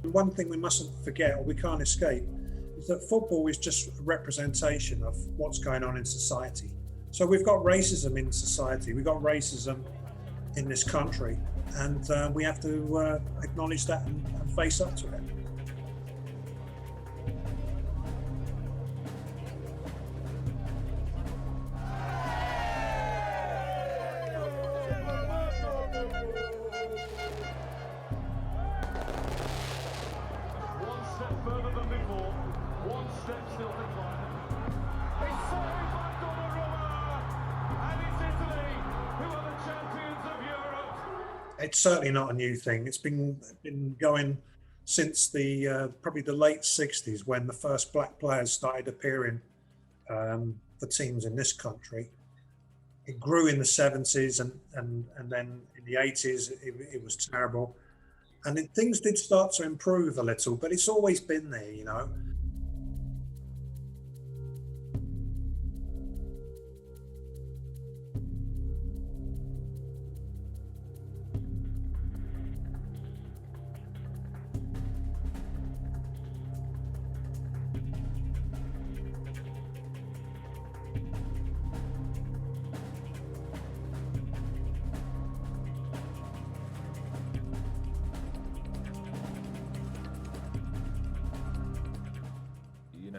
One thing we mustn't forget, or we can't escape, is that football is just a representation of what's going on in society. So we've got racism in society, we've got racism in this country, and we have to acknowledge that and face up to it. It's certainly not a new thing. It's been going since the probably the late 60s, when the first black players started appearing for teams in this country. It grew in the 70s, and then in the 80s it was terrible. And things did start to improve a little, but it's always been there, you know.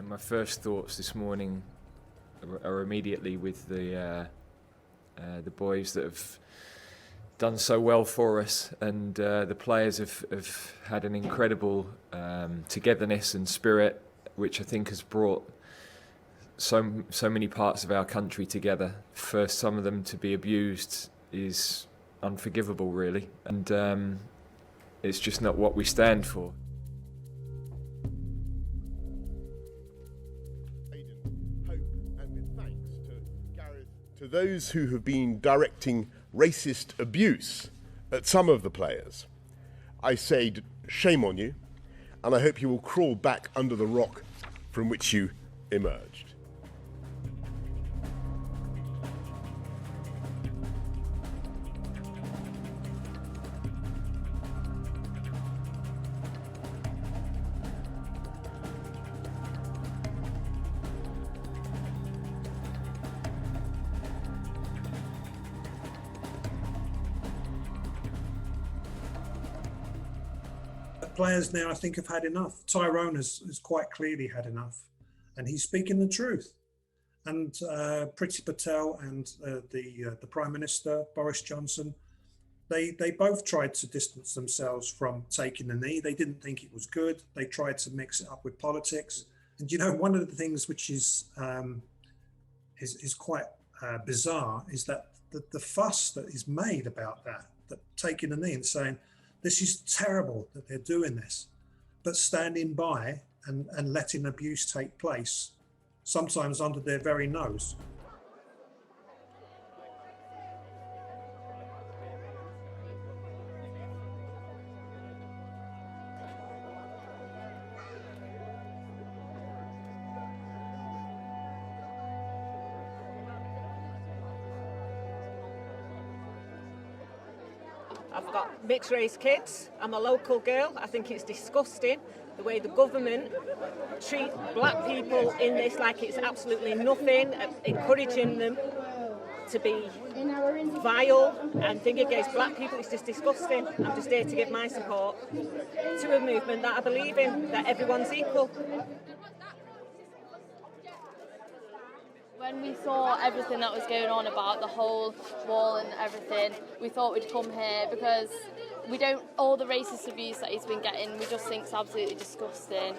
My first thoughts this morning are immediately with the boys that have done so well for us, and the players have had an incredible togetherness and spirit, which I think has brought so many parts of our country together. For some of them to be abused is unforgivable, really, and it's just not what we stand for. To those who have been directing racist abuse at some of the players, I say shame on you, and I hope you will crawl back under the rock from which you emerged. Players now, I think, have had enough. Tyrone has quite clearly had enough, and he's speaking the truth. And Priti Patel and the Prime Minister, Boris Johnson, they both tried to distance themselves from taking the knee. They didn't think it was good. They tried to mix it up with politics. And you know, one of the things which is quite bizarre is that the fuss that is made about that taking the knee and saying, this is terrible that they're doing this, but standing by and letting abuse take place, sometimes under their very nose. I've got mixed race kids. I'm a local girl. I think it's disgusting the way the government treat black people in this like it's absolutely nothing, encouraging them to be vile and think against black people. It's just disgusting. I'm just here to give my support to a movement that I believe in, that everyone's equal. When we saw everything that was going on about the whole wall and everything, we thought we'd come here because all the racist abuse that he's been getting, we just think it's absolutely disgusting.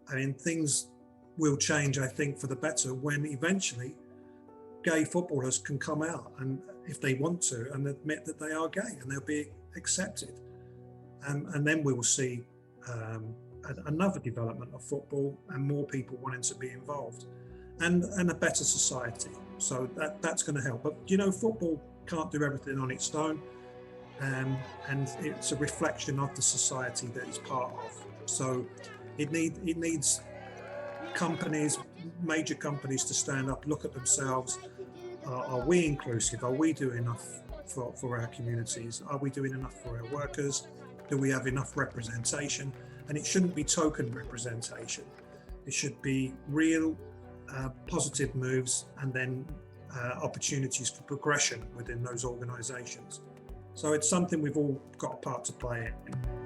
I mean, things will change, I think, for the better when eventually gay footballers can come out. And if they want to, and admit that they are gay, and they'll be accepted. And then we will see another development of football and more people wanting to be involved, and a better society. So that's going to help. But football can't do everything on its own, and it's a reflection of the society that it's part of. So it needs companies, major companies, to stand up, look at themselves. Are we inclusive? Are we doing enough for our communities? Are we doing enough for our workers? Do we have enough representation? And it shouldn't be token representation. It should be real positive moves, and then opportunities for progression within those organisations. So it's something we've all got a part to play in.